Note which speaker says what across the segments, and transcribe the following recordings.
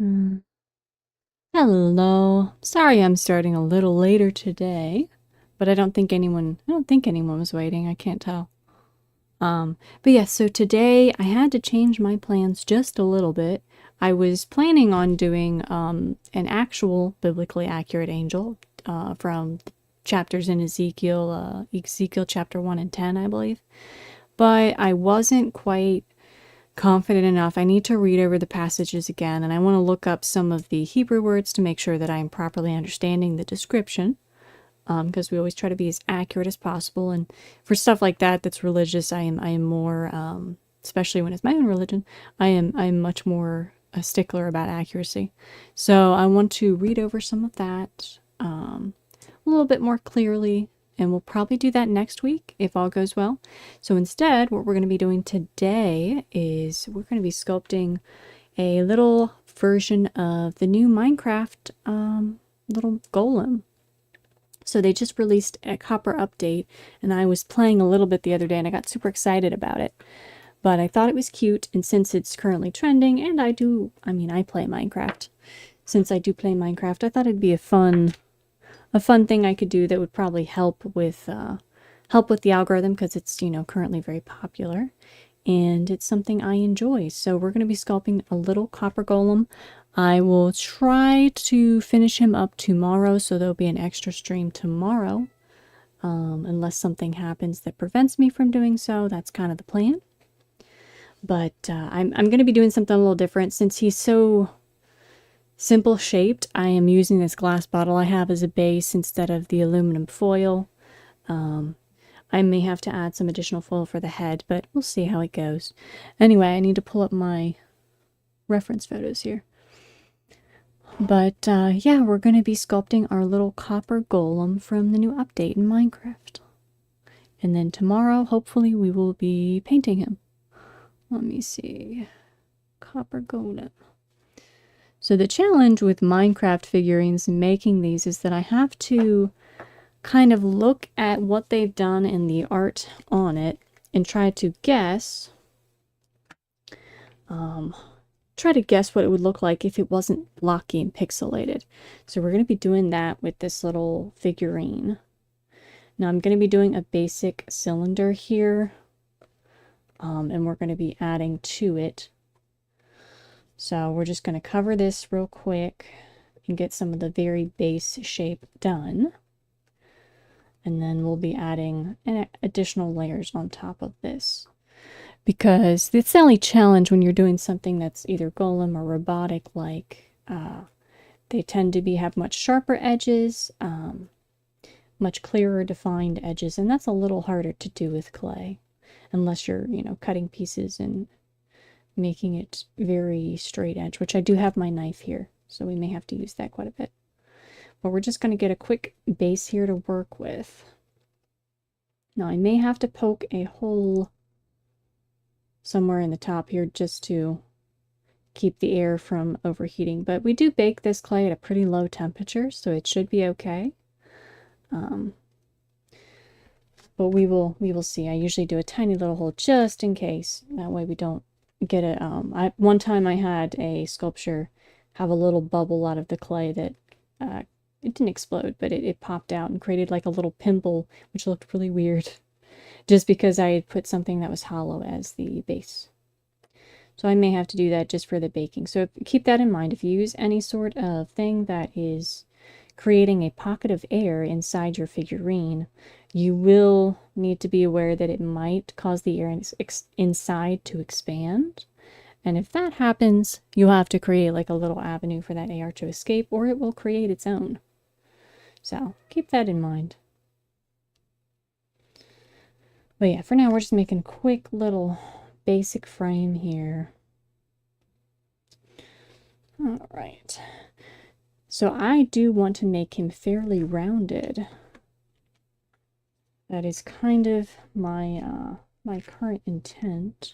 Speaker 1: Mm. Hello. Sorry I'm starting a little later today, but I don't think anyone was waiting. I can't tell. But yeah, so today I had to change my plans just a little bit. I was planning on doing an actual biblically accurate angel from chapters in Ezekiel chapter 1 and 10, I believe. But I wasn't quite confident enough. I need to read over the passages again, and I want to look up some of the Hebrew words to make sure that I'm properly understanding the description, because we always try to be as accurate as possible. And for stuff like that, that's religious, I am more, especially when it's my own religion, I'm much more a stickler about accuracy. So I want to read over some of that a little bit more clearly, and we'll probably do that next week if all goes well. So instead, what we're going to be doing today is we're going to be sculpting a little version of the new Minecraft little golem. So they just released a Copper update, and I was playing a little bit the other day, and I got super excited about it. But I thought it was cute, and since it's currently trending, and I play Minecraft. Since I do play Minecraft, I thought it'd be a fun thing I could do that would probably help with the algorithm, because it's currently very popular, and it's something I enjoy. So we're going to be sculpting a little copper golem. I will try to finish him up tomorrow, so there'll be an extra stream tomorrow, unless something happens that prevents me from doing so. That's kind of the plan. But I'm going to be doing something a little different since he's so simple shaped. I am using this glass bottle I have as a base instead of the aluminum foil. I may have to add some additional foil for the head, but we'll see how it goes. Anyway, I need to pull up my reference photos here. But yeah, we're going to be sculpting our little copper golem from the new update in Minecraft. And then tomorrow, hopefully, we will be painting him. Let me see. Copper golem. So the challenge with Minecraft figurines and making these is that I have to kind of look at what they've done in the art on it and try to guess what it would look like if it wasn't blocky and pixelated. So we're going to be doing that with this little figurine. Now I'm going to be doing a basic cylinder here, and we're going to be adding to it. So we're just going to cover this real quick and get some of the very base shape done. And then we'll be adding additional layers on top of this. Because it's the only challenge when you're doing something that's either golem or robotic, like they tend to have much sharper edges, much clearer defined edges, and that's a little harder to do with clay, unless you're, cutting pieces and making it very straight edge, which I do have my knife here, so we may have to use that quite a bit. But we're just going to get a quick base here to work with. Now I may have to poke a hole somewhere in the top here just to keep the air from overheating, but we do bake this clay at a pretty low temperature, so it should be okay. But we will see. I usually do a tiny little hole just in case. That way we don't get it. One time I had a sculpture have a little bubble out of the clay that it didn't explode, but it popped out and created like a little pimple, which looked really weird, just because I had put something that was hollow as the base. So I may have to do that just for the baking. So keep that in mind. If you use any sort of thing that is creating a pocket of air inside your figurine, you will need to be aware that it might cause the air inside to expand. And if that happens, you'll have to create like a little avenue for that air to escape, or it will create its own. So keep that in mind. But yeah, for now, we're just making a quick little basic frame here. All right. So I do want to make him fairly rounded. That is kind of my my current intent.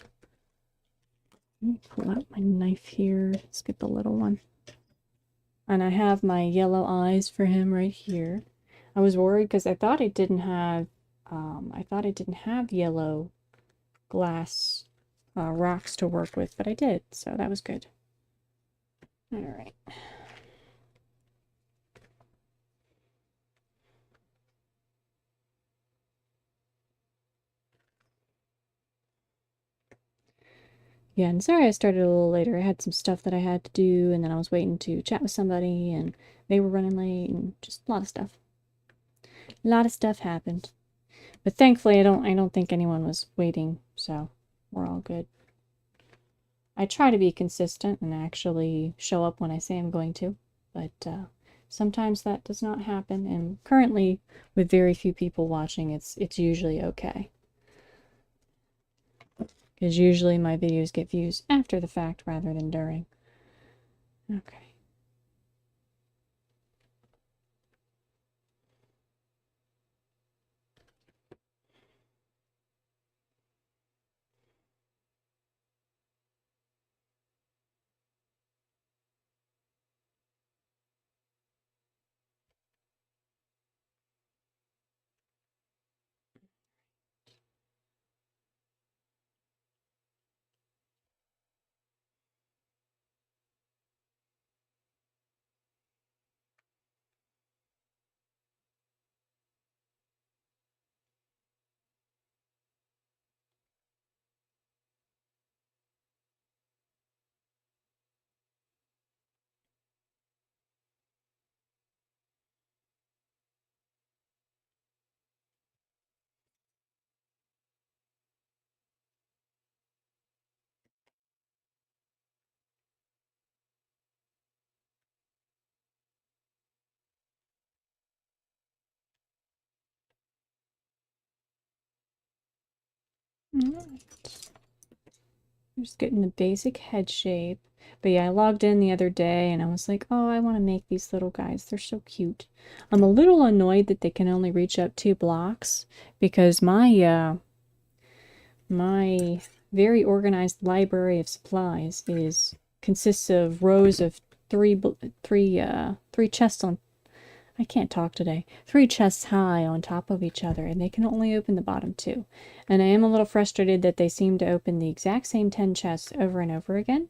Speaker 1: Let me pull out my knife here. Let's get the little one. And I have my yellow eyes for him right here. I was worried because I thought it didn't have yellow glass rocks to work with, but I did, so that was good. All right. Yeah, and sorry I started a little later. I had some stuff that I had to do, and then I was waiting to chat with somebody, and they were running late, and just a lot of stuff. A lot of stuff happened. But thankfully, I don't think anyone was waiting, so we're all good. I try to be consistent and actually show up when I say I'm going to, but sometimes that does not happen, and currently, with very few people watching, it's usually okay. Because usually my videos get views after the fact rather than during. Okay. Alright. I'm just getting the basic head shape. But yeah, I logged in the other day and I was like, oh, I want to make these little guys. They're so cute. I'm a little annoyed that they can only reach up 2 blocks because my very organized library of supplies consists of rows of three chests on. I can't talk today. 3 chests high on top of each other, and they can only open the bottom 2. And I am a little frustrated that they seem to open the exact same 10 chests over and over again.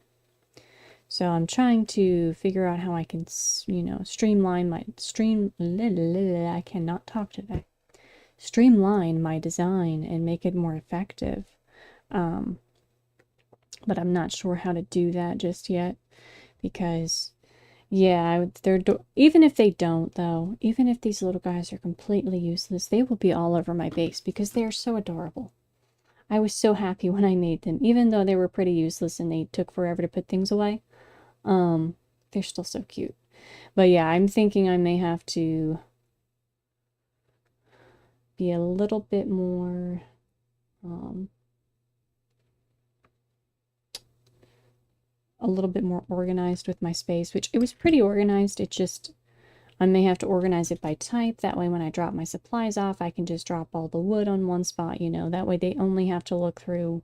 Speaker 1: So I'm trying to figure out how I can, streamline I cannot talk today. Streamline my design and make it more effective. But I'm not sure how to do that just yet because yeah, even if they don't though, even if these little guys are completely useless, they will be all over my base because they are so adorable. I was so happy when I made them, even though they were pretty useless and they took forever to put things away. They're still so cute. But yeah, I'm thinking I may have to be a little bit more organized with my space, which it was pretty organized. It just I may have to organize it by type. That way when I drop my supplies off, I can just drop all the wood on one spot, That way they only have to look through,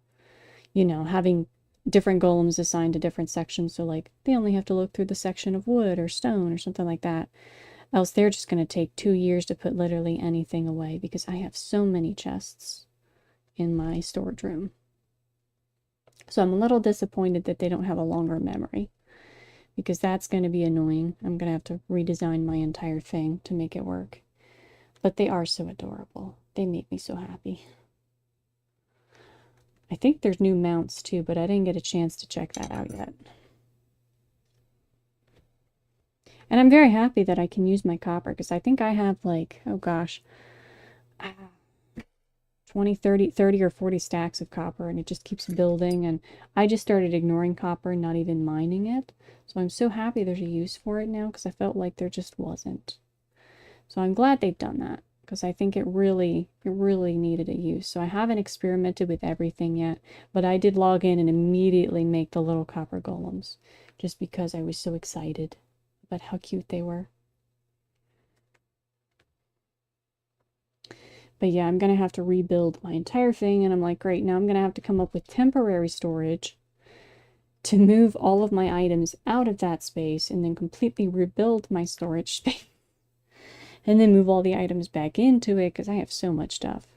Speaker 1: having different golems assigned to different sections. So like they only have to look through the section of wood or stone or something like that. Else they're just going to take 2 years to put literally anything away because I have so many chests in my storage room. So I'm a little disappointed that they don't have a longer memory because that's going to be annoying. I'm going to have to redesign my entire thing to make it work. But they are so adorable. They make me so happy. I think there's new mounts too, but I didn't get a chance to check that out yet. And I'm very happy that I can use my copper because I think I have like, oh gosh, 20, 30 or 40 stacks of copper and it just keeps building. And I just started ignoring copper and not even mining it. So I'm so happy there's a use for it now because I felt like there just wasn't. So I'm glad they've done that because I think it really needed a use. So I haven't experimented with everything yet, but I did log in and immediately make the little copper golems just because I was so excited about how cute they were. But yeah, I'm going to have to rebuild my entire thing, and I'm like, great, now I'm going to have to come up with temporary storage to move all of my items out of that space and then completely rebuild my storage space. And then move all the items back into it because I have so much stuff.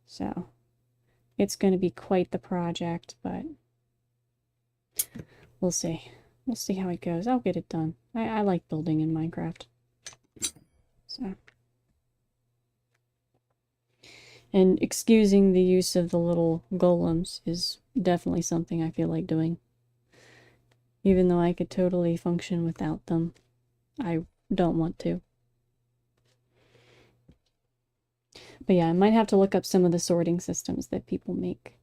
Speaker 1: So it's going to be quite the project, but we'll see. We'll see how it goes. I'll get it done. I like building in Minecraft. So. And excusing the use of the little golems is definitely something I feel like doing. Even though I could totally function without them, I don't want to. But yeah, I might have to look up some of the sorting systems that people make.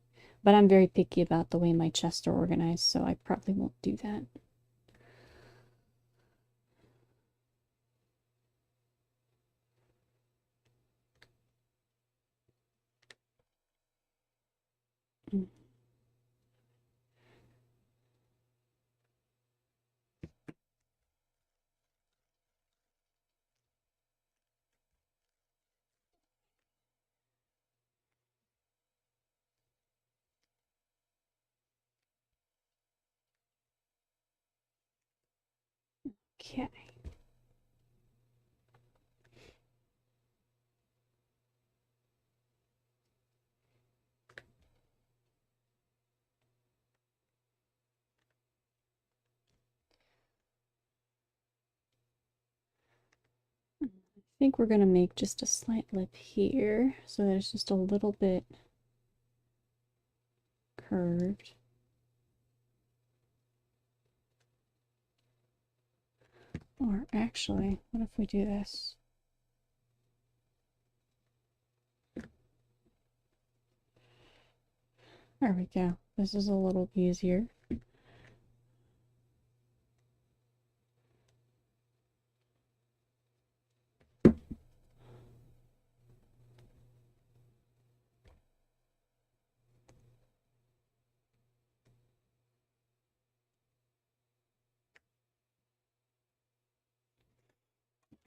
Speaker 1: But I'm very picky about the way my chests are organized, so I probably won't do that. Okay. I think we're going to make just a slight lip here, so that it's just a little bit curved. Or actually, what if we do this? There we go. This is a little easier.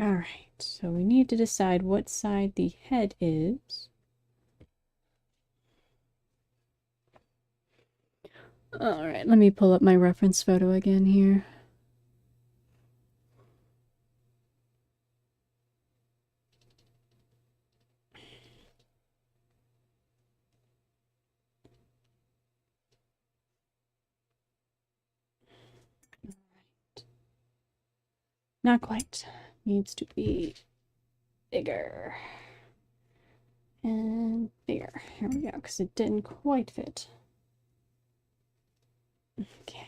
Speaker 1: Alright, so we need to decide what side the head is. Alright, let me pull up my reference photo again here. Not quite. Needs to be bigger. And bigger. Here we go, because it didn't quite fit. Okay.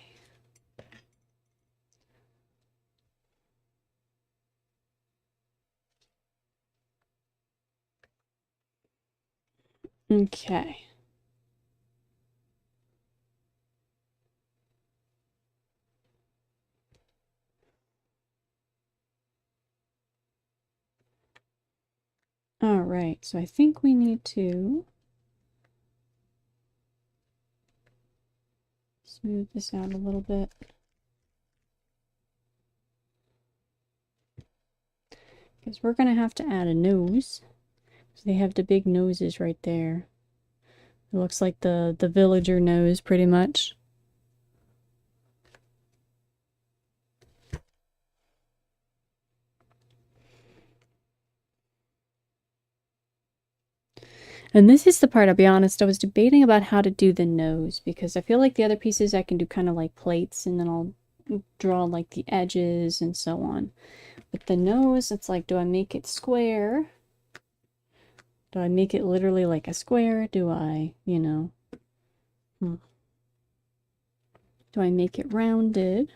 Speaker 1: Okay. Alright, so I think we need to smooth this out a little bit. Because we're going to have to add a nose. So they have the big noses right there. It looks like the villager nose, pretty much. And this is the part, I'll be honest, I was debating about how to do the nose, because I feel like the other pieces I can do kind of like plates, and then I'll draw like the edges and so on. But the nose, it's like, do I make it square? Do I make it literally like a square? Do I, you know... Do I make it rounded?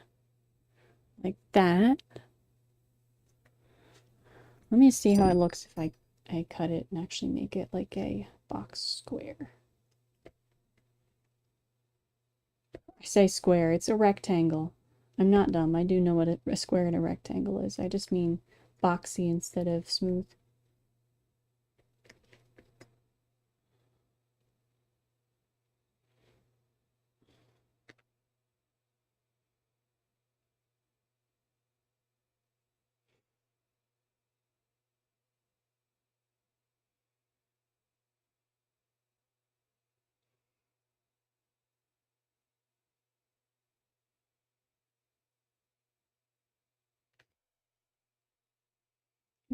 Speaker 1: Like that? Let me see how it looks if I cut it and actually make it like a box square. I say square, it's a rectangle. I'm not dumb, I do know what a square and a rectangle is. I just mean boxy instead of smooth.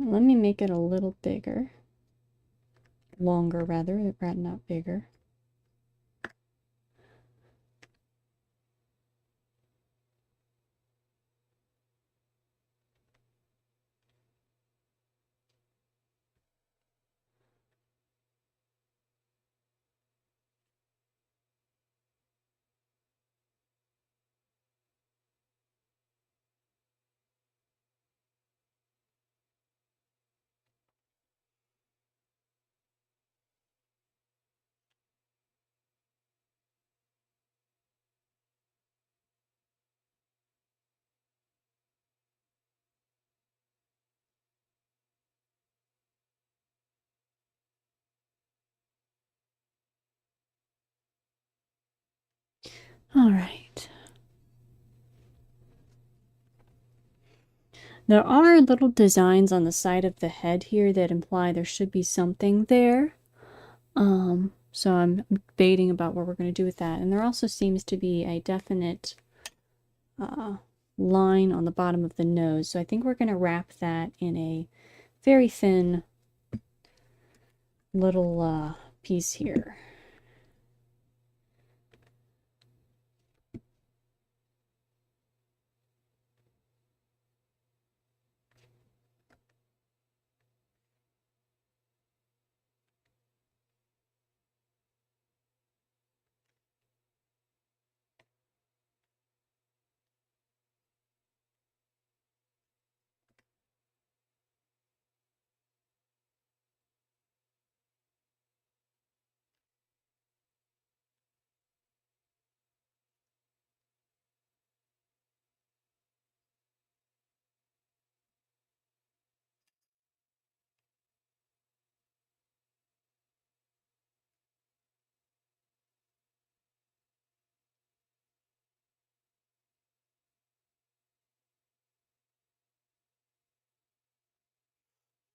Speaker 1: Let me make it a little bigger. Longer, rather, not bigger. All right. There are little designs on the side of the head here that imply there should be something there. So I'm debating about what we're going to do with that. And there also seems to be a definite line on the bottom of the nose. So I think we're going to wrap that in a very thin little piece here.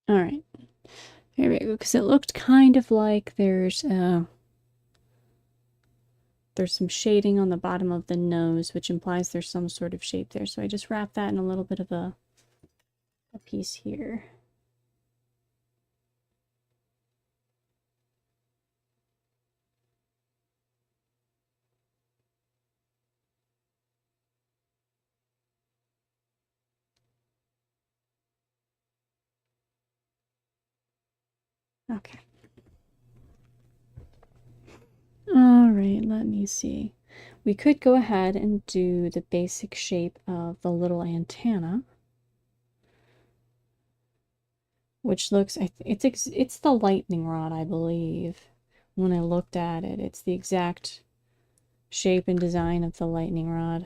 Speaker 1: All right. There we go. Because it looked kind of like there's some shading on the bottom of the nose, which implies there's some sort of shape there. So I just wrap that in a little bit of a piece here. Okay. All right, let me see. We could go ahead and do the basic shape of the little antenna, which looks, it's the lightning rod, I believe. When I looked at it, it's the exact shape and design of the lightning rod.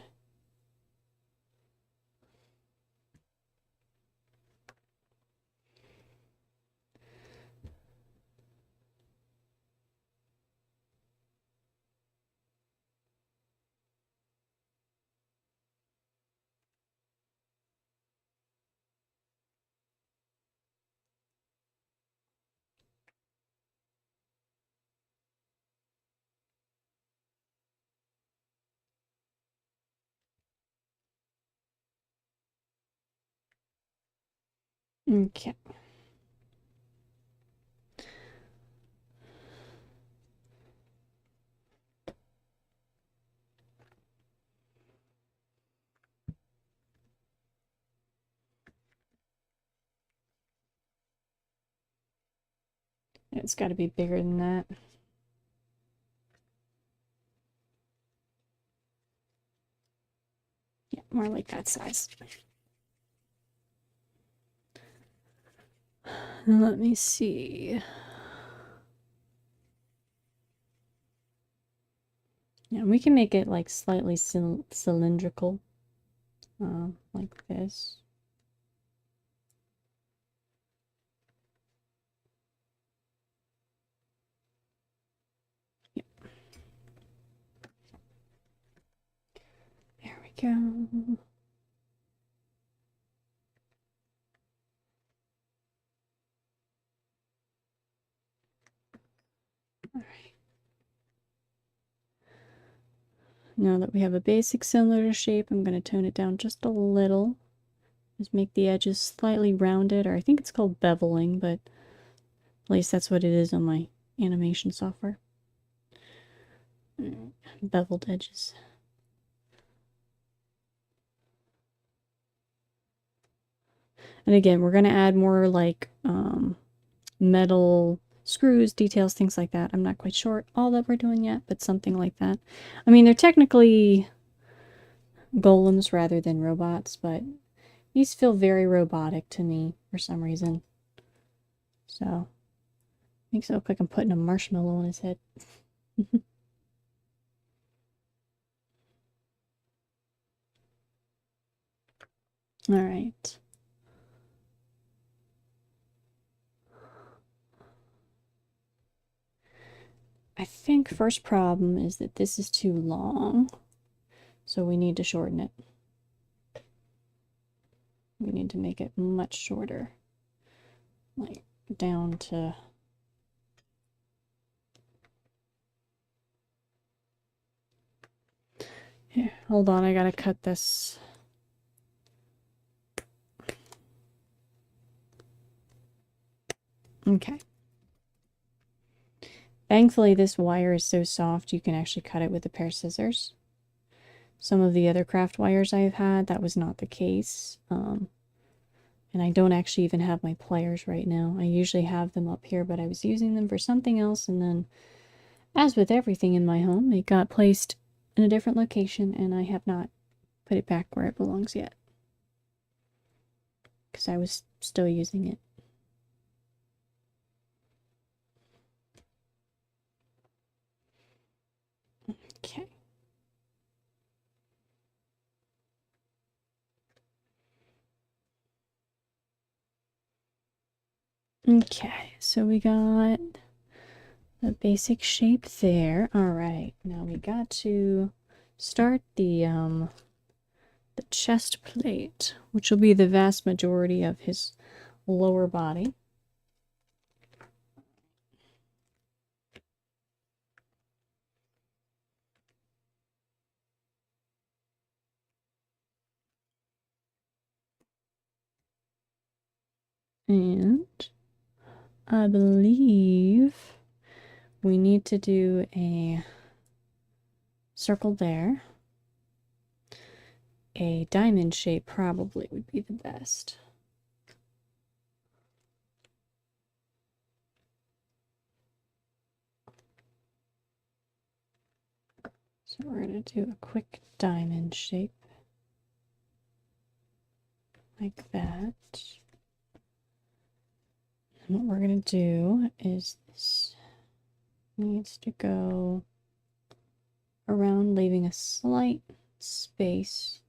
Speaker 1: Okay. It's got to be bigger than that. Yeah, more like that size. Let me see. Yeah, we can make it like slightly cylindrical, like this. Yep. There we go. All right. Now that we have a basic cylinder shape, I'm going to tone it down just a little. Just make the edges slightly rounded, or I think it's called beveling, but at least that's what it is on my animation software. Beveled edges. And again, we're going to add more like metal screws, details, things like that. I'm not quite sure all that we're doing yet, but something like that. I mean, they're technically golems rather than robots, but these feel very robotic to me for some reason. So, makes it look like I'm putting a marshmallow on his head. All right. I think first problem is that this is too long. So we need to shorten it. We need to make it much shorter. Like down to... Here, hold on, I gotta cut this. Okay. Thankfully, this wire is so soft you can actually cut it with a pair of scissors. Some of the other craft wires I've had, that was not the case. And I don't actually even have my pliers right now. I usually have them up here, but I was using them for something else, and then, as with everything in my home, it got placed in a different location, and I have not put it back where it belongs yet. Because I was still using it. Okay. Okay, so we got the basic shape there. All right, now we got to start the chest plate, which will be the vast majority of his lower body. And I believe we need to do a circle there. A diamond shape probably would be the best. So we're going to do a quick diamond shape. Like that. And what we're going to do is this needs to go around, leaving a slight space.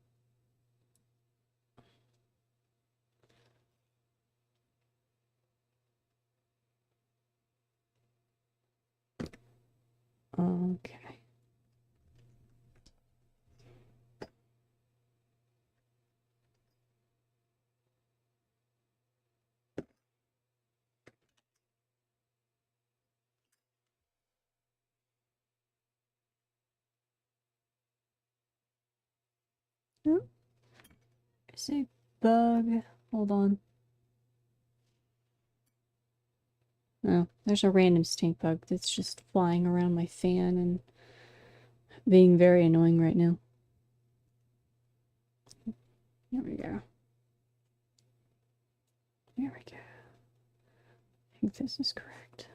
Speaker 1: Okay. Oh, there's a bug. Hold on. Oh, there's a random stink bug that's just flying around my fan and being very annoying right now. There we go. There we go. I think this is correct.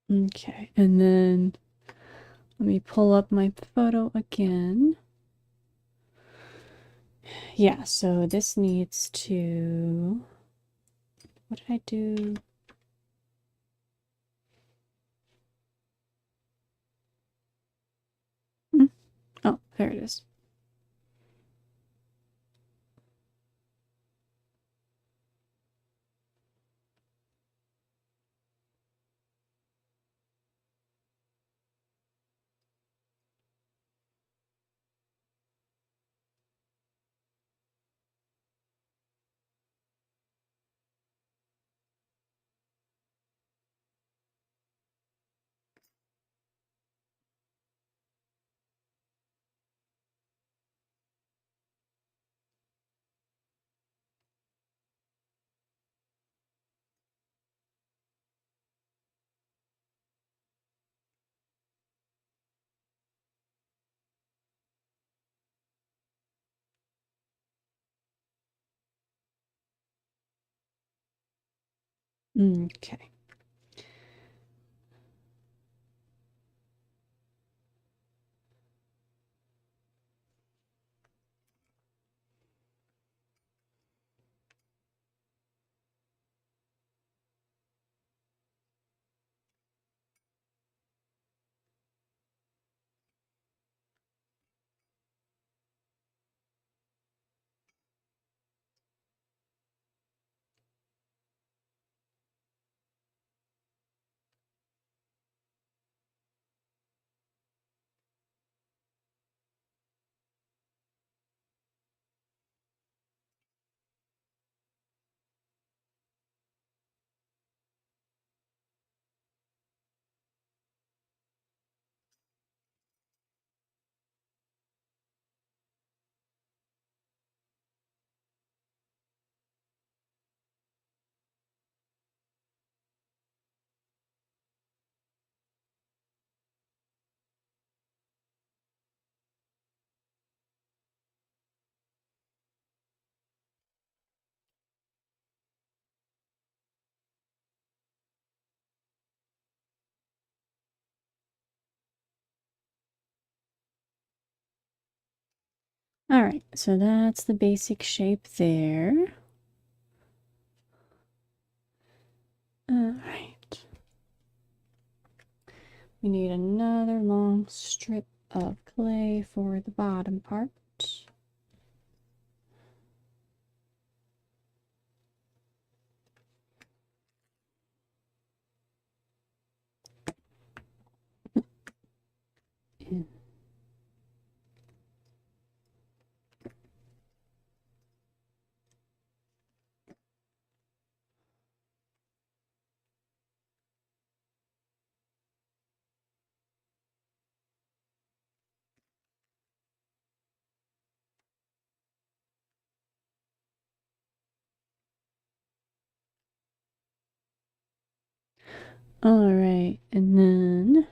Speaker 1: Okay, and then let me pull up my photo again. Yeah, so this needs to... What did I do? Oh, there it is. Okay. All right, so that's the basic shape there. All right. We need another long strip of clay for the bottom part. And all right, and then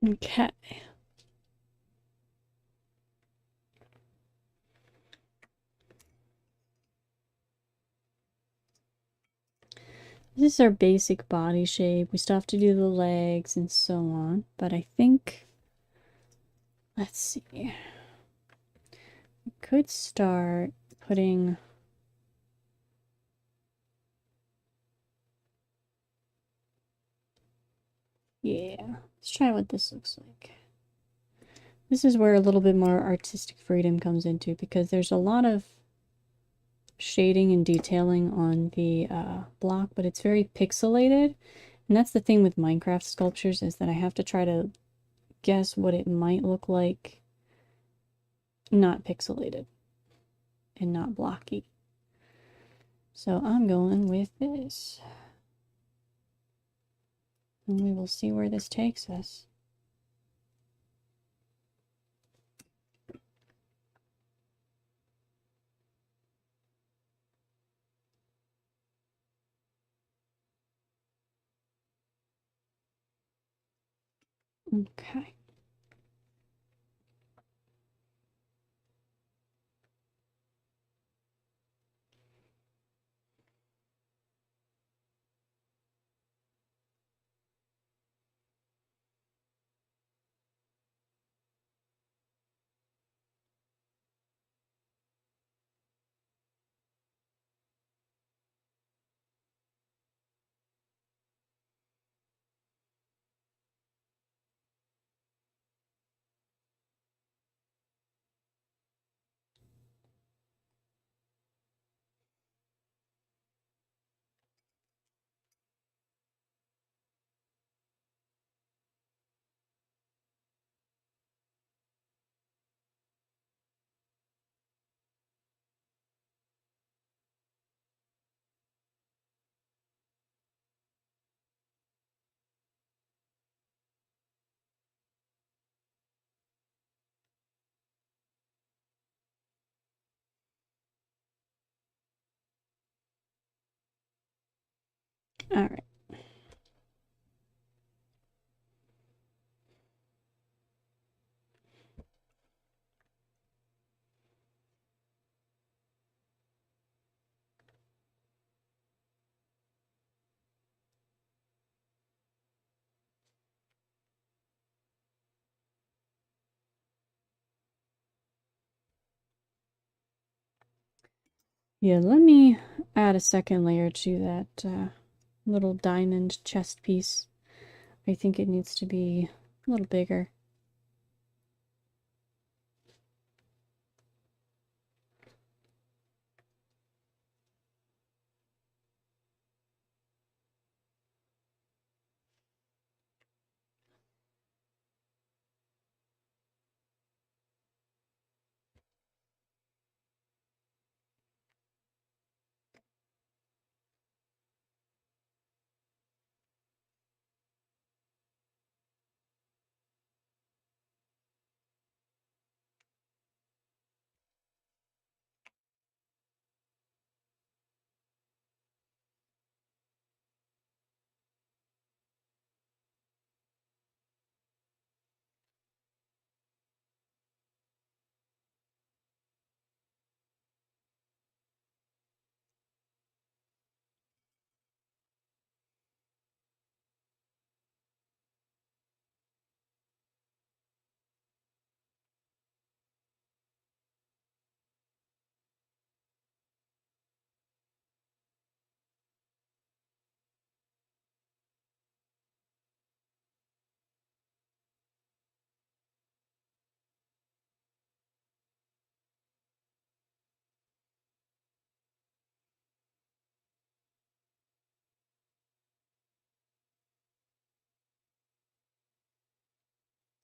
Speaker 1: okay. This is our basic body shape. We still have to do the legs and so on, but I think, let's see, we could start putting, yeah, let's try what this looks like. This is where a little bit more artistic freedom comes into, because there's a lot of shading and detailing on the block, but it's very pixelated. And that's the thing with Minecraft sculptures, is that I have to try to guess what it might look like not pixelated and not blocky. So I'm going with this. And we will see where this takes us. Okay. All right. Yeah, let me add a second layer to that little diamond chest piece. I think it needs to be a little bigger.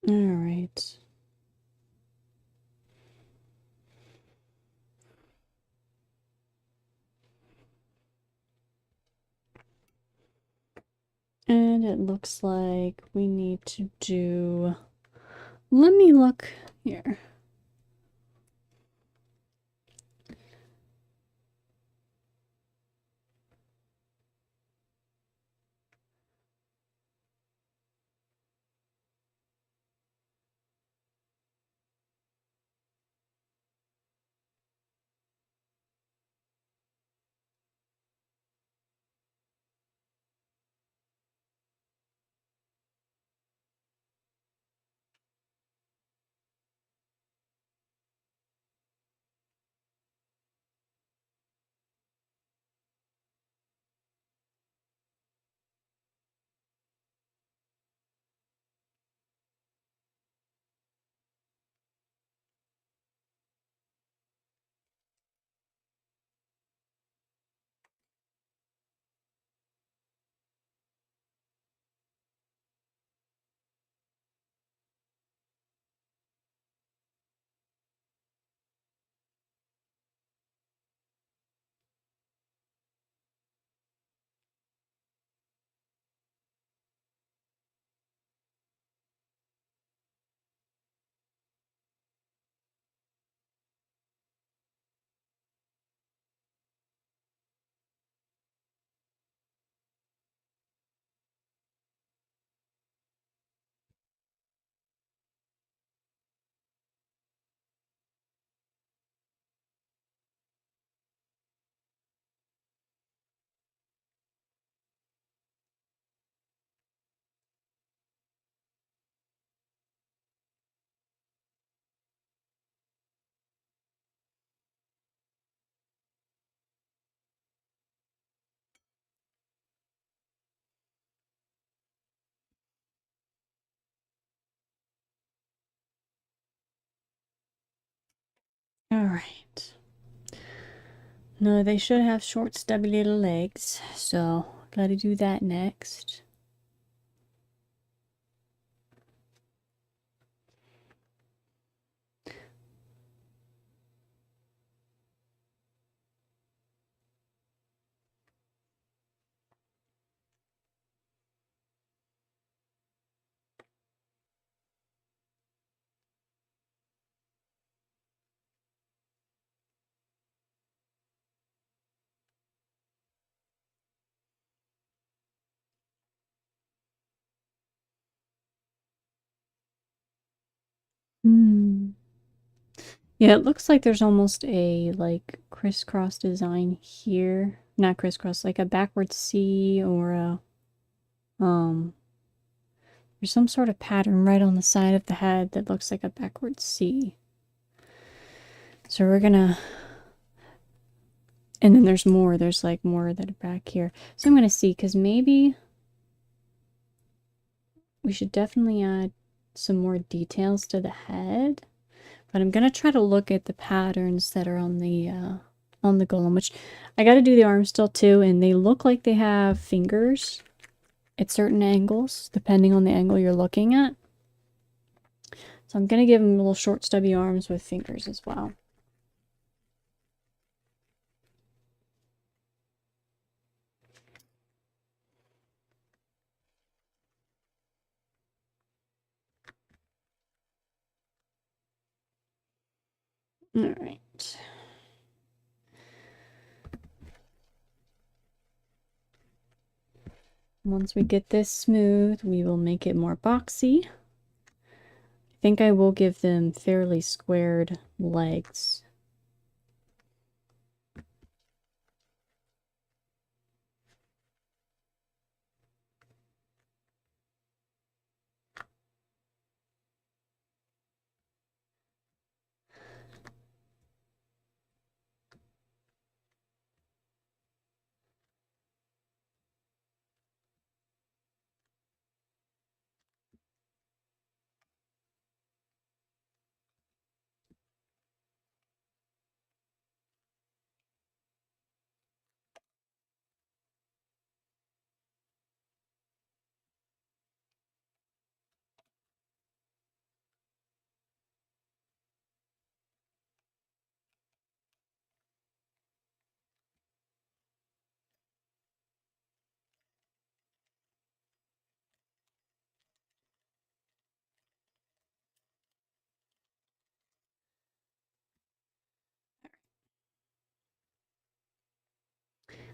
Speaker 1: All right. And it looks like we need to do... Let me look here. All right. No, they should have short, stubby little legs, so gotta do that next. Hmm. Yeah, it looks like there's almost a like crisscross design here. Not crisscross, like a backward C or a there's some sort of pattern right on the side of the head that looks like a backward C. So we're gonna And then there's more. There's like more that are back here. So I'm going to see, because maybe we should definitely add some more details to the head. But I'm going to try to look at the patterns that are on the golem, which I got to do the arms still too. And they look like they have fingers at certain angles, depending on the angle you're looking at. So I'm going to give them little short stubby arms with fingers as well. All right. Once we get this smooth, we will make it more boxy. I think I will give them fairly squared legs.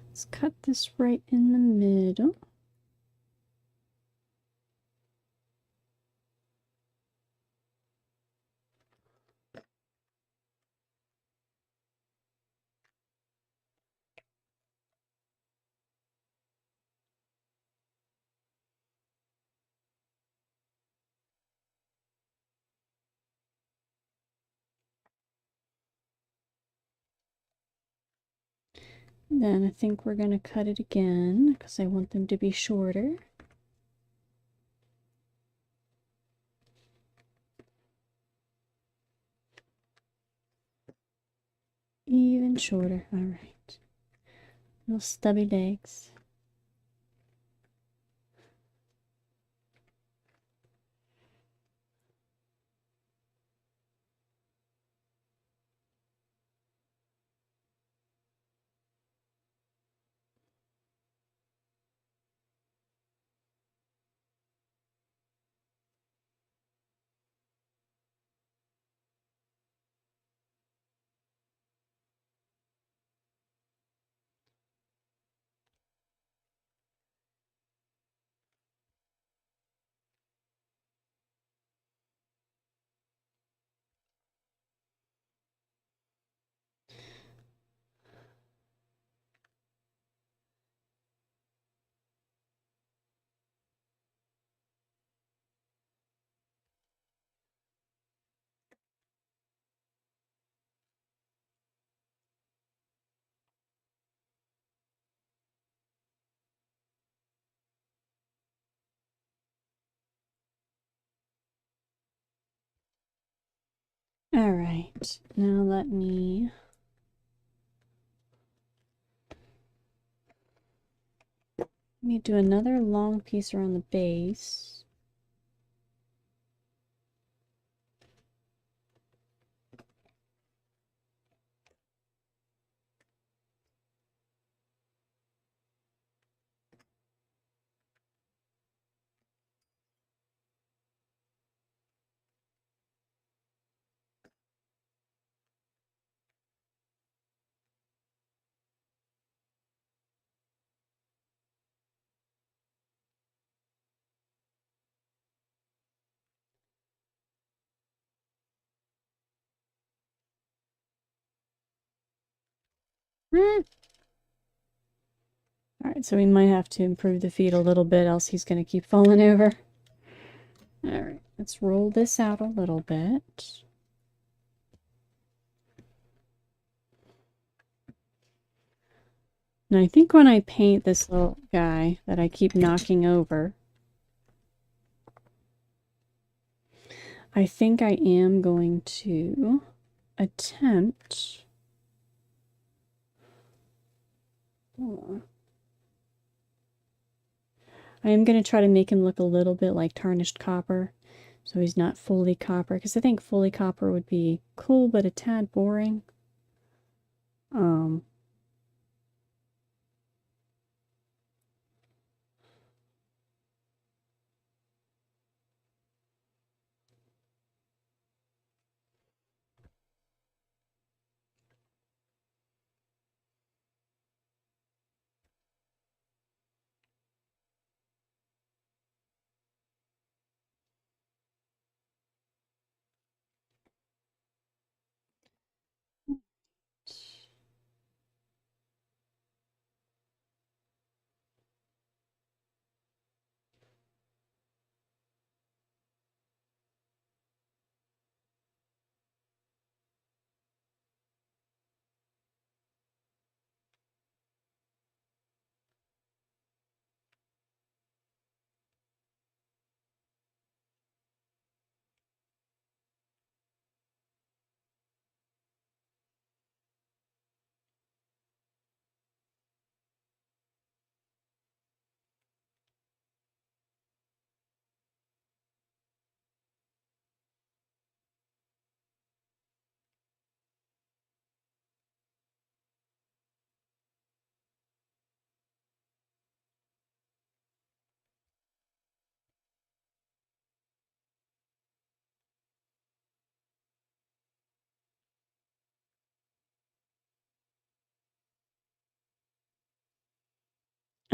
Speaker 1: Let's cut this right in the middle. Then I think we're going to cut it again because I want them to be shorter. Even shorter. All right. Little stubby legs. All right. Now let me do another long piece around the base. All right, so we might have to improve the feet a little bit, else he's going to keep falling over. All right, let's roll this out a little bit. And I think when I paint this little guy that I keep knocking over, I think I am going to attempt... Hold on. I am going to try to make him look a little bit like tarnished copper, so he's not fully copper, because I think fully copper would be cool, but a tad boring.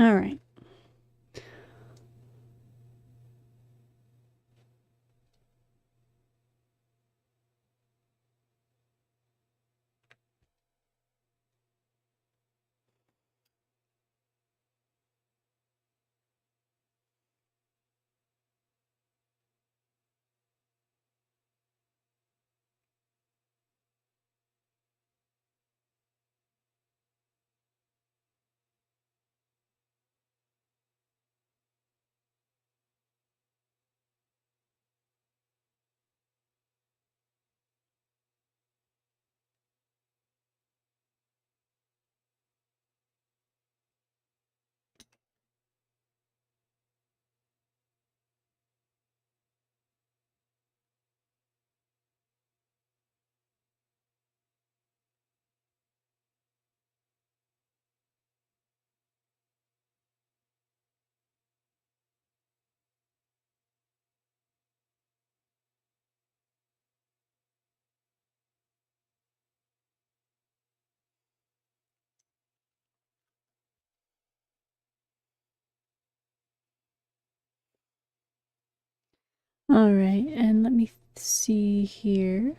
Speaker 1: All right. All right, and let me see here.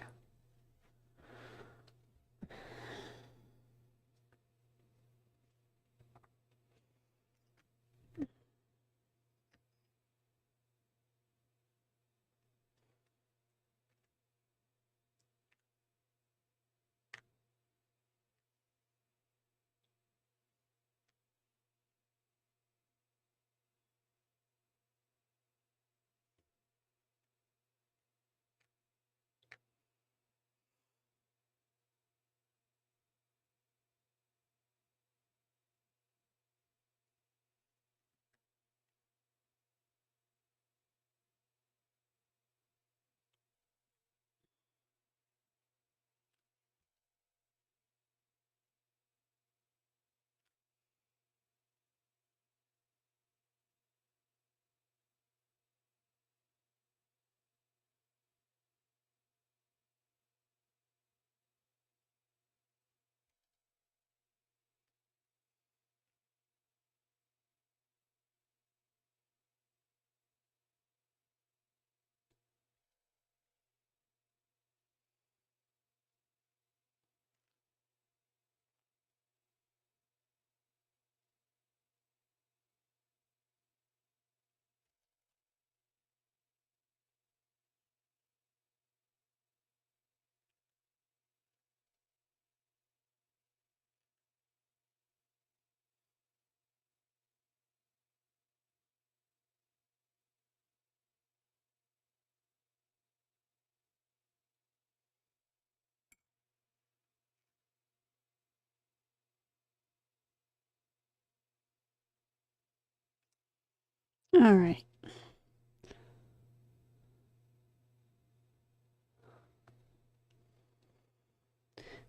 Speaker 1: All right.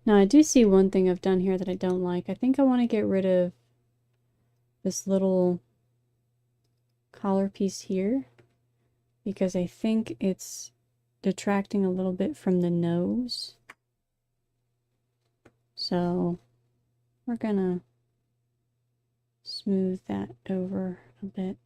Speaker 1: Now I do see one thing I've done here that I don't like. I think I want to get rid of this little collar piece here because I think it's detracting a little bit from the nose. So we're gonna smooth that over a bit.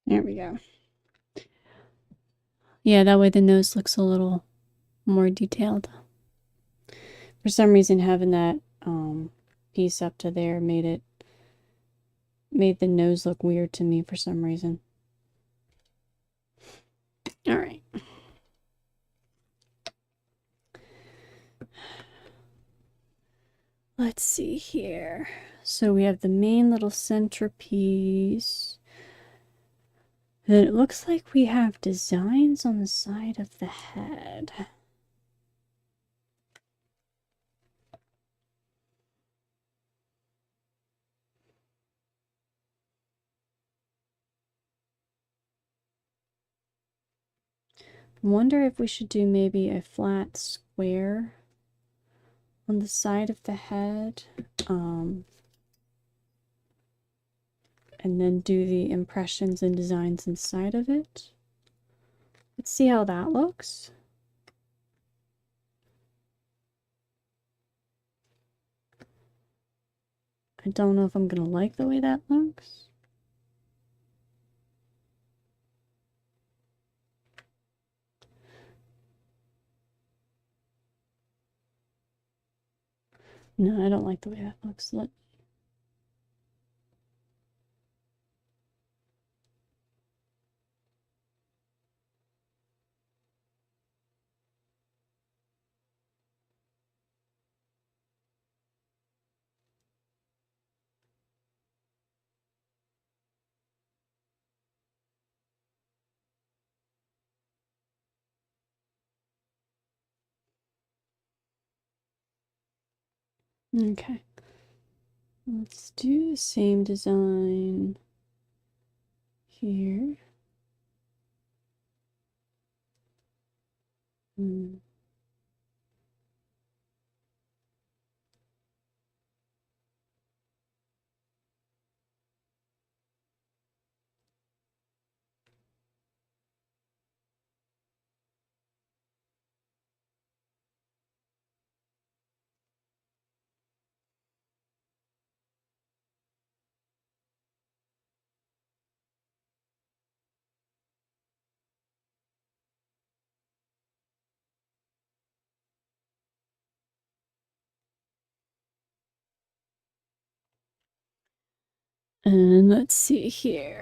Speaker 1: There we go. Yeah, that way the nose looks a little more detailed. For some reason, having that piece up to there made the nose look weird to me for some reason. All right. Let's see here. So we have the main little centerpiece. Then it looks like we have designs on the side of the head. Wonder if we should do maybe a flat square on the side of the head. And then do the impressions and designs inside of it. Let's see how that looks. I don't know if I'm gonna like the way that looks. No, I don't like the way that looks. Okay. Let's do the same design here. And let's see here.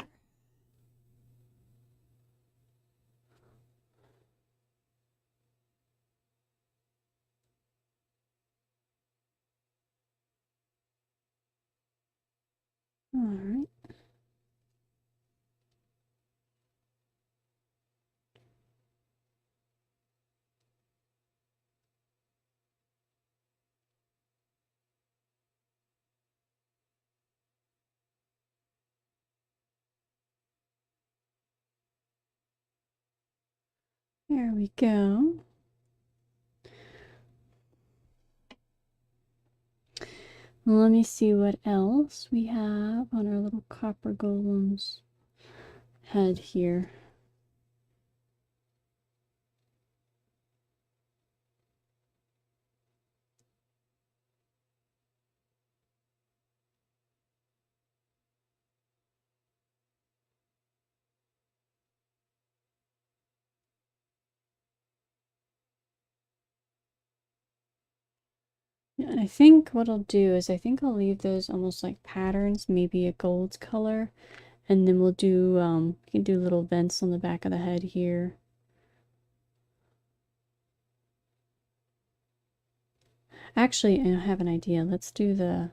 Speaker 1: All right. There we go. Let me see what else we have on our little copper golem's head here. Yeah, I think what I'll do is I think I'll leave those almost like patterns, maybe a gold color, and then we'll do we can do little vents on the back of the head here. Actually, I have an idea. Let's do the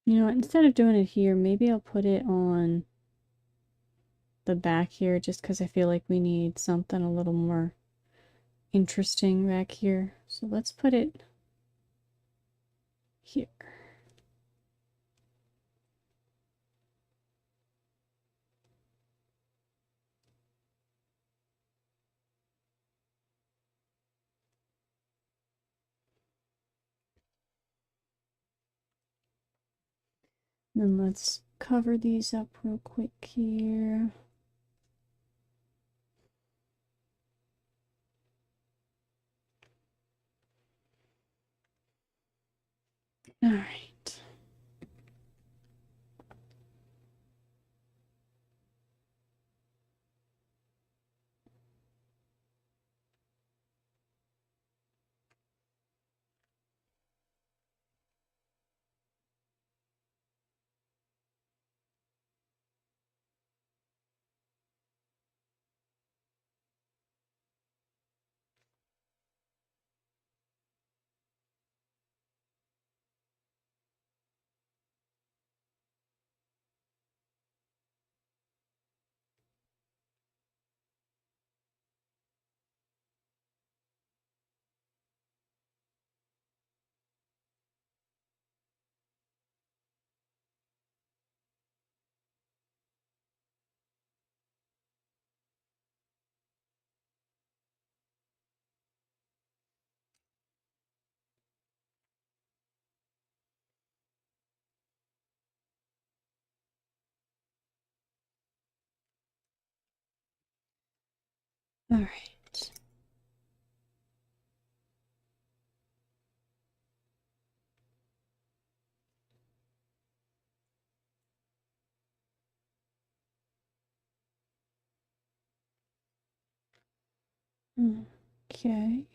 Speaker 1: you know what, instead of doing it here, maybe I'll put it on the back here just because I feel like we need something a little more interesting back here. So let's put it here. Then let's cover these up real quick here. All right. All right. Okay.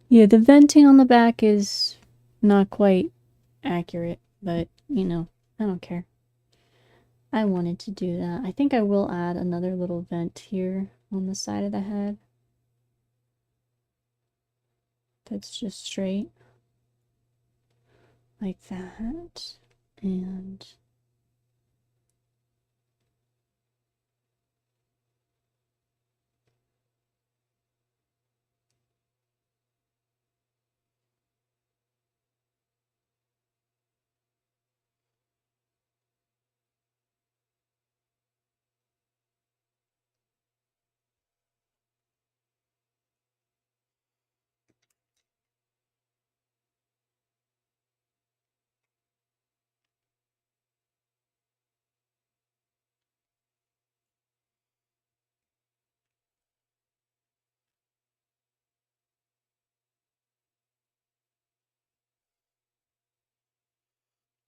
Speaker 1: Yeah, the venting on the back is not quite accurate, but you know, I don't care. I wanted to do that. I think I will add another little vent here on the side of the head. That's just straight. Like that. And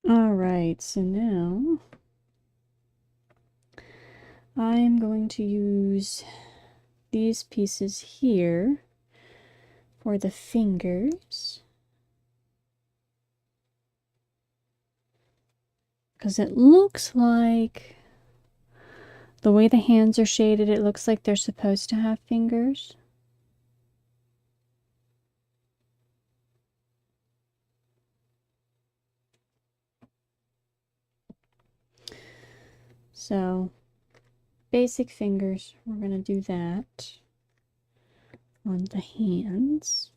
Speaker 1: All right, so now I'm going to use these pieces here for the fingers, because it looks like the way the hands are shaded, it looks like they're supposed to have fingers. So, basic fingers, we're going to do that on the hands.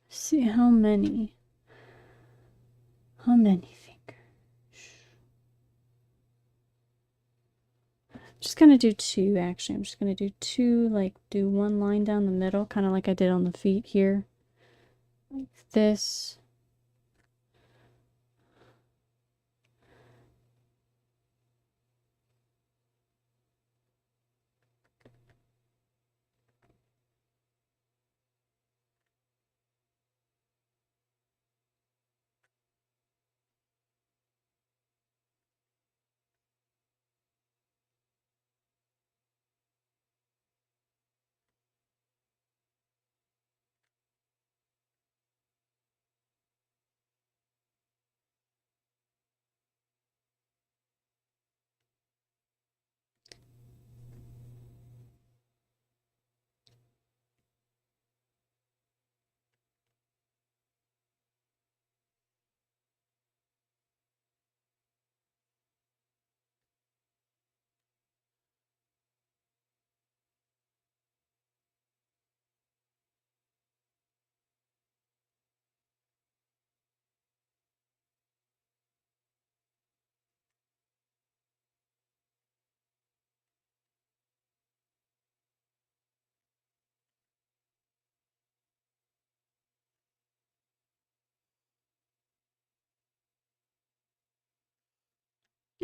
Speaker 1: See how many fingers. I'm just going to do two, actually. I'm just going to do two, like do one line down the middle, kind of like I did on the feet here. Like this.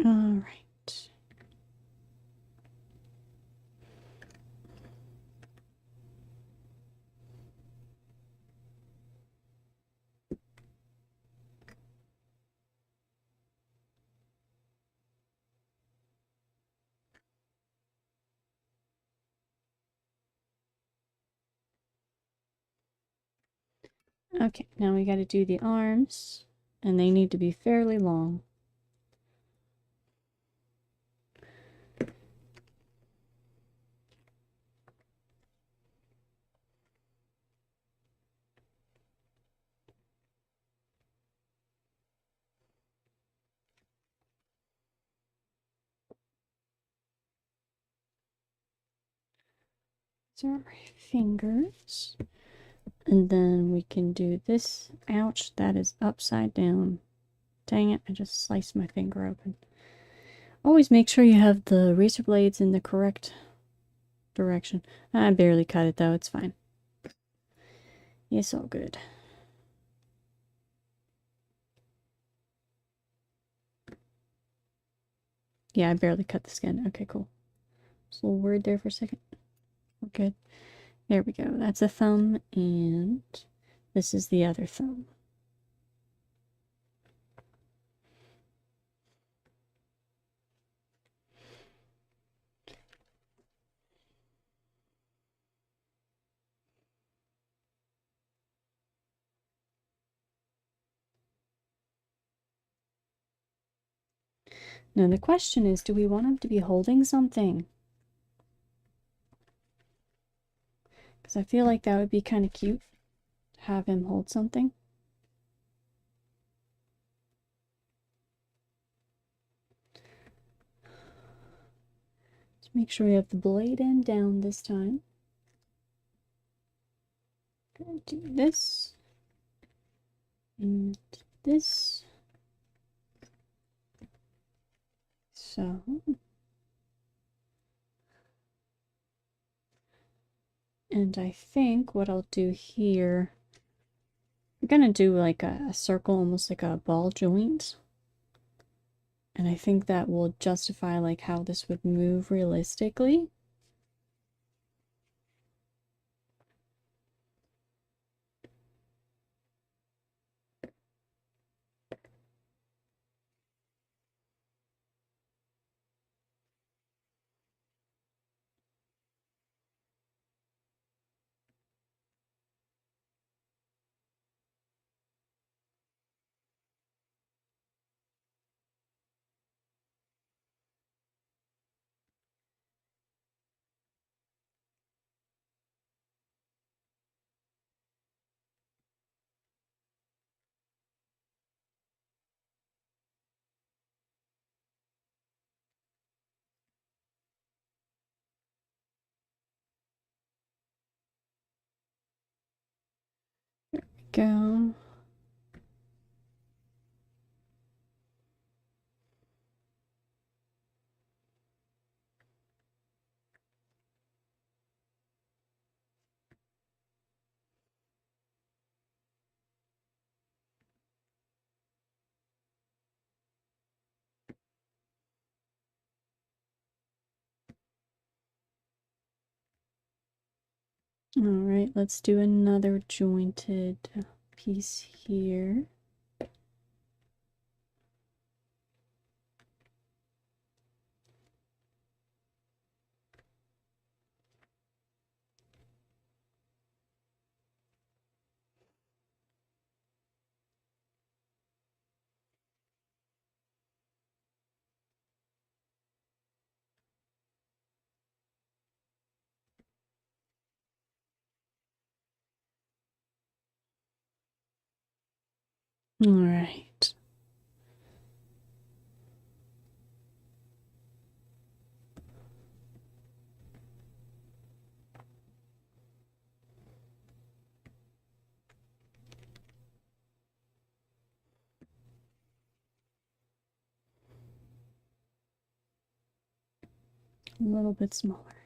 Speaker 1: All right. Okay, now we got to do the arms, and they need to be fairly long. These are our fingers. And then we can do this. Ouch, that is upside down. Dang it, I just sliced my finger open. Always make sure you have the razor blades in the correct direction. I barely cut it though, it's fine. It's all good. Yeah, I barely cut the skin. Okay, cool. Just a little word there for a second. We're good. There we go. That's a thumb, and this is the other thumb. Now the question is, do we want him to be holding something? Because I feel like that would be kind of cute. Have him hold something. Just make sure we have the blade end down this time. Gonna do this. And this. So. And I think what I'll do here, I'm gonna do like a circle, almost like a ball joint. And I think that will justify like how this would move realistically. go. All right, let's do another jointed piece here. All right. A little bit smaller.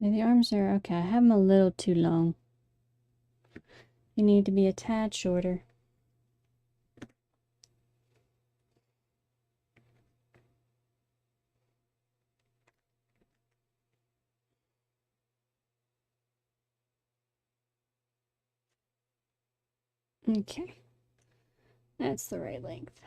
Speaker 1: The arms are okay. I have them a little too long. You need to be a tad shorter. Okay. That's the right length.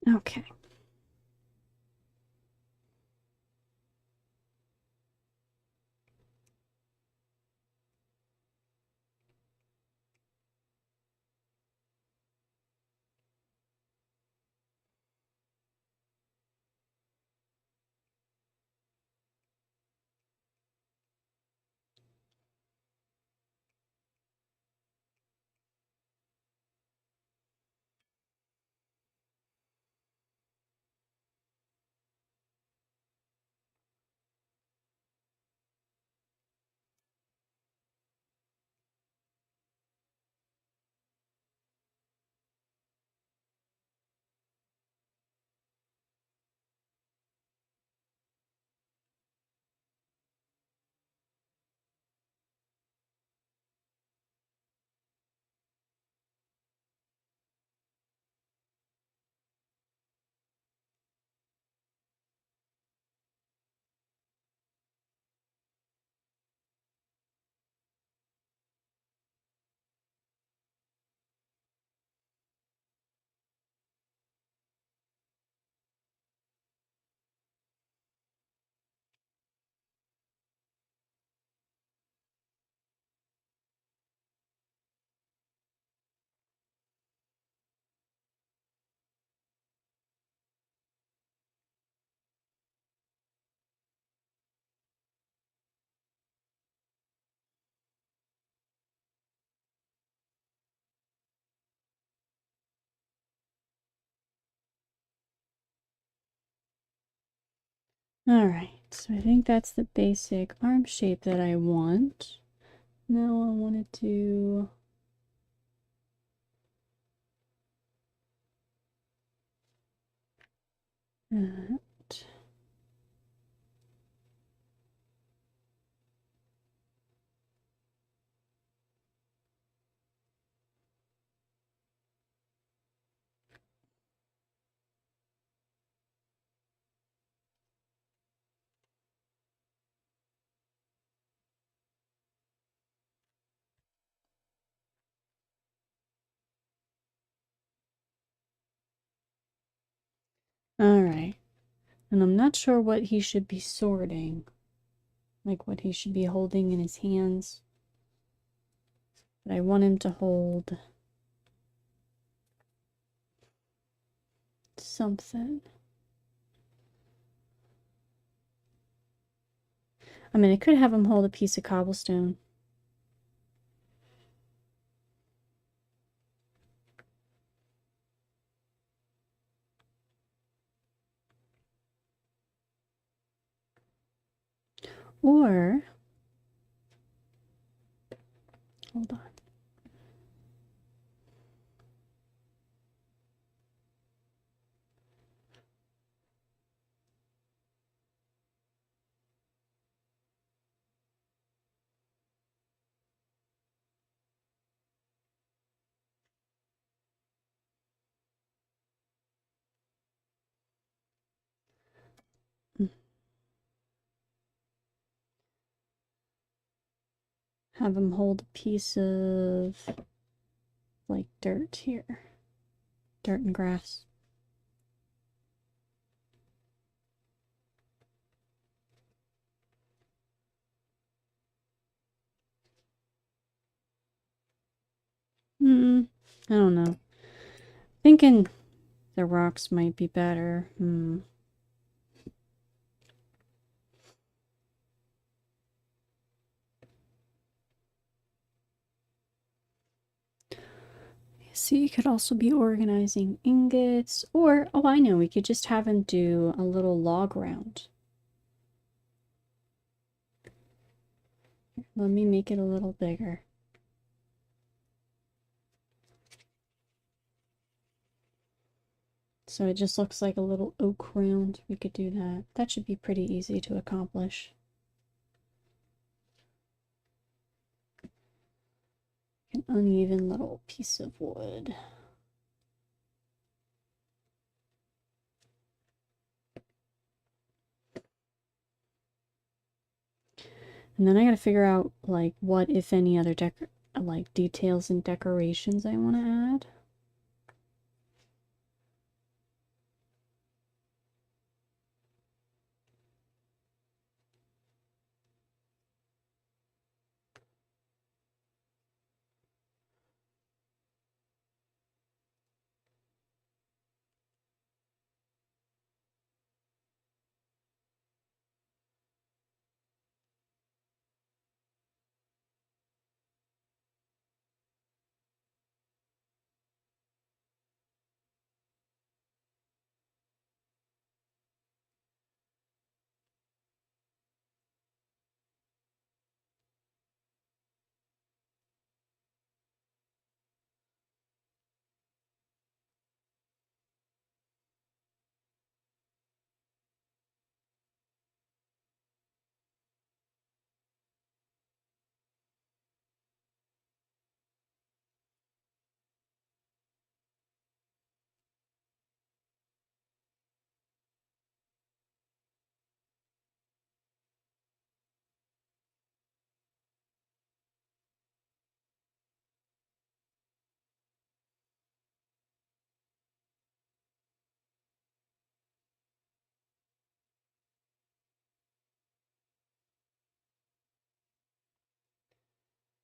Speaker 1: Okay. Alright, so I think that's the basic arm shape that I want. Now I want to do that. Alright, and I'm not sure what he should be sorting, like what he should be holding in his hands, but I want him to hold something. I mean, I could have him hold a piece of cobblestone. Or, hold on. Have him hold a piece of, like, dirt here. Dirt and grass. I don't know. Thinking the rocks might be better. So you could also be organizing ingots, or, oh, I know, we could just have him do a little log round. Let me make it a little bigger. So it just looks like a little oak round. We could do that. That should be pretty easy to accomplish. An uneven little piece of wood. And then I gotta figure out, like, what, if any, other like, details and decorations I want to add.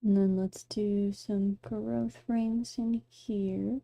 Speaker 1: And then let's do some growth rings in here.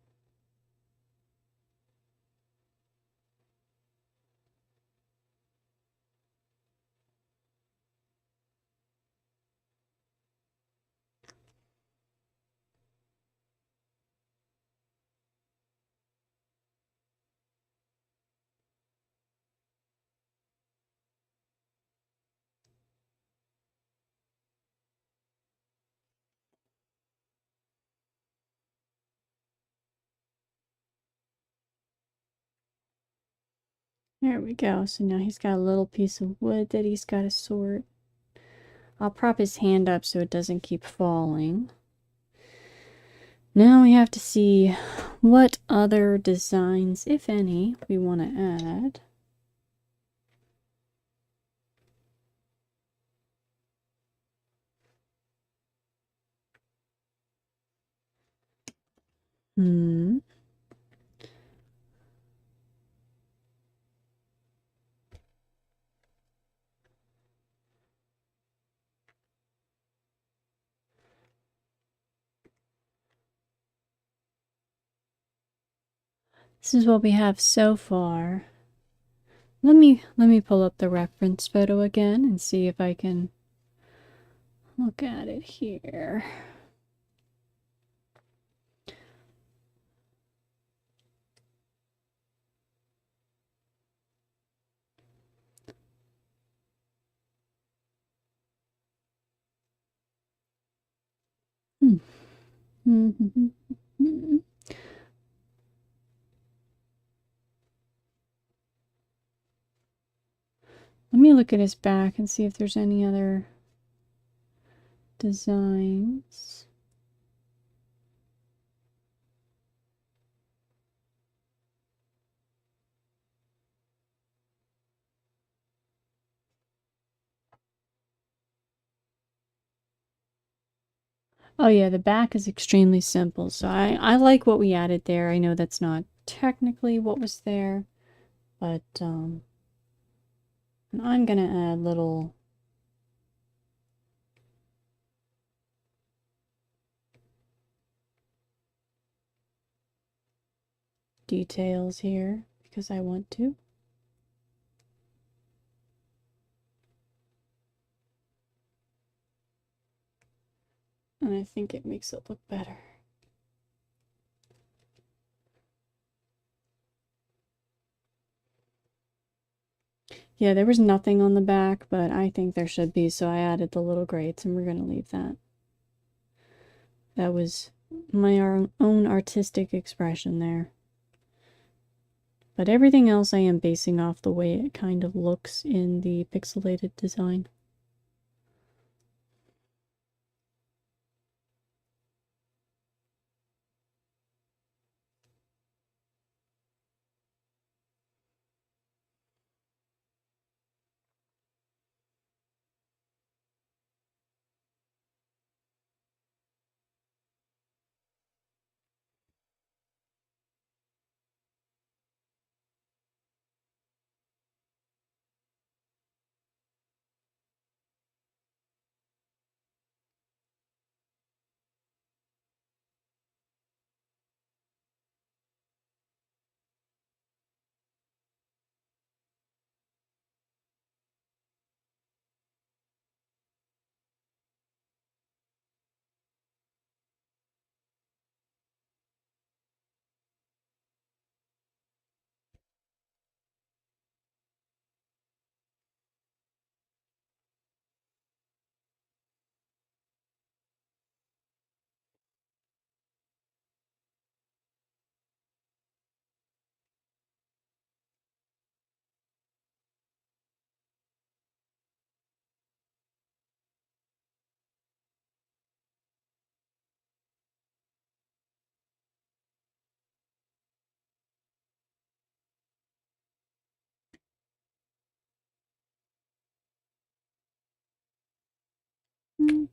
Speaker 1: There we go. So now he's got a little piece of wood that he's got to sort. I'll prop his hand up so it doesn't keep falling. Now we have to see what other designs, if any, we want to add. This is what we have so far. Let me pull up the reference photo again and see if I can look at it here. Let me look at his back and see if there's any other designs. Oh yeah, the back is extremely simple. So I like what we added there. I know that's not technically what was there, but and I'm gonna add little details here because I want to. And I think it makes it look better. Yeah, there was nothing on the back, but I think there should be, so I added the little grates, and we're going to leave that. That was my own artistic expression there. But everything else I am basing off the way it kind of looks in the pixelated design.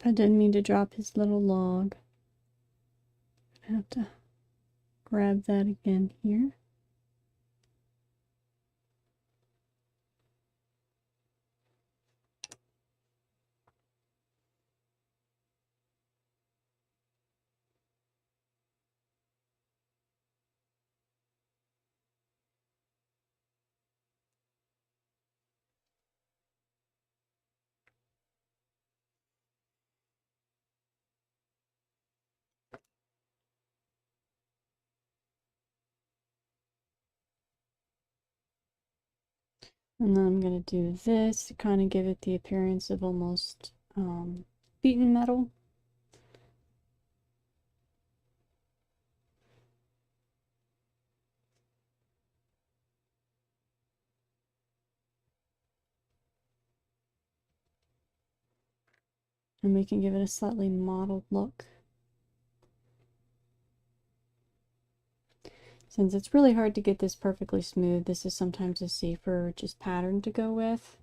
Speaker 1: I didn't mean to drop his little log. I have to grab that again here. And then I'm going to do this to kind of give it the appearance of almost beaten metal. And we can give it a slightly mottled look. Since it's really hard to get this perfectly smooth, this is sometimes a safer just pattern to go with.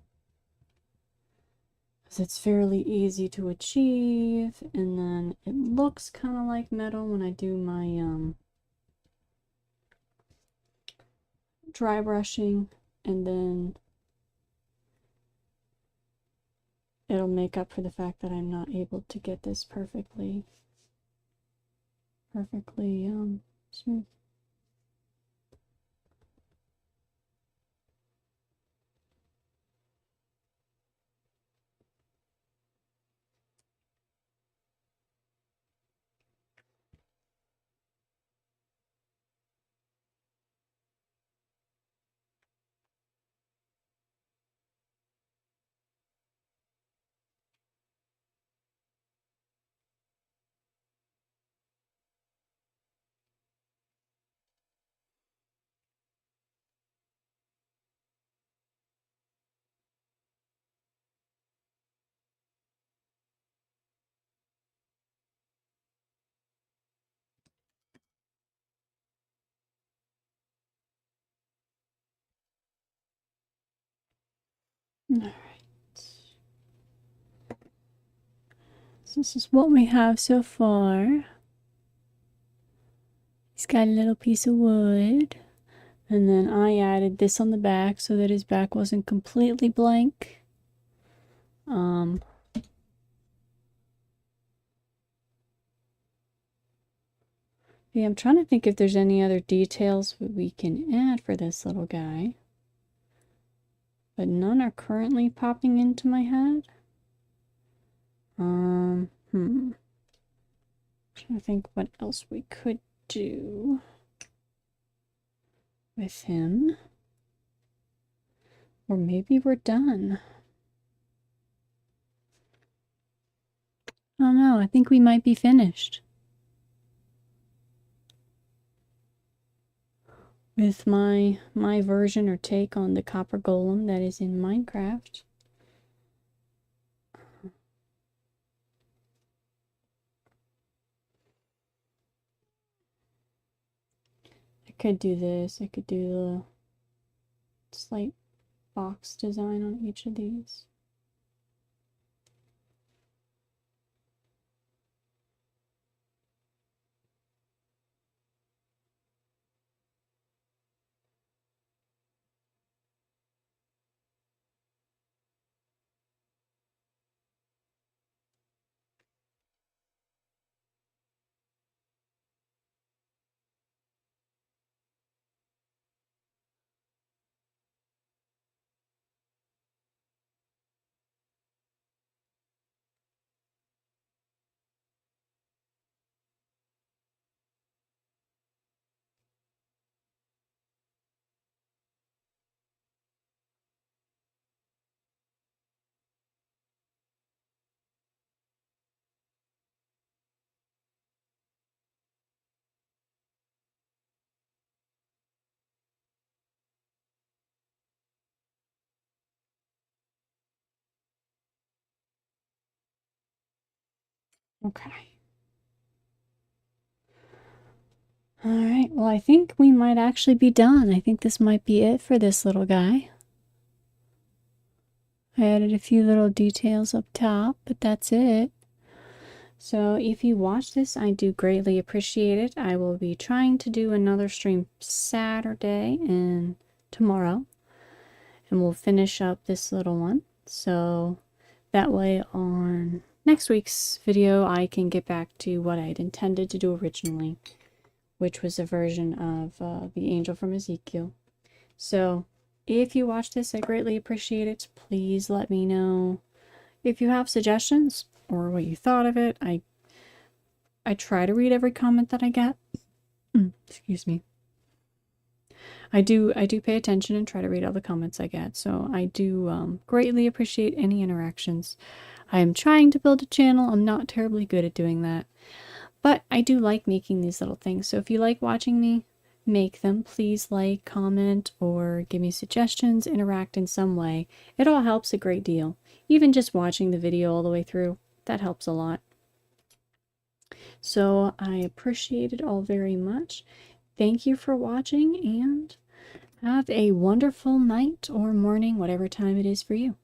Speaker 1: Because it's fairly easy to achieve, and then it looks kind of like metal when I do my dry brushing, and then it'll make up for the fact that I'm not able to get this perfectly smooth. Alright. So this is what we have so far. He's got a little piece of wood. And then I added this on the back so that his back wasn't completely blank. Yeah, I'm trying to think if there's any other details we can add for this little guy. But none are currently popping into my head. I'm trying to think what else we could do with him. Or maybe we're done. I don't know, I think we might be finished with my version or take on the Copper Golem that is in Minecraft. I could do this. I could do the slight box design on each of these. Okay. Alright, well I think we might actually be done. I think this might be it for this little guy. I added a few little details up top, but that's it. So if you watch this, I do greatly appreciate it. I will be trying to do another stream Saturday and tomorrow. And we'll finish up this little one. So that way on next week's video, I can get back to what I had intended to do originally, which was a version of the angel from Ezekiel. So if you watch this, I greatly appreciate it. Please let me know if you have suggestions or what you thought of it. I try to read every comment that I get. Excuse me. I do pay attention and try to read all the comments I get. So I do greatly appreciate any interactions. I am trying to build a channel. I'm not terribly good at doing that. But I do like making these little things. So if you like watching me make them, please like, comment, or give me suggestions, interact in some way. It all helps a great deal. Even just watching the video all the way through. that helps a lot. So I appreciate it all very much. Thank you for watching, and have a wonderful night or morning, whatever time it is for you.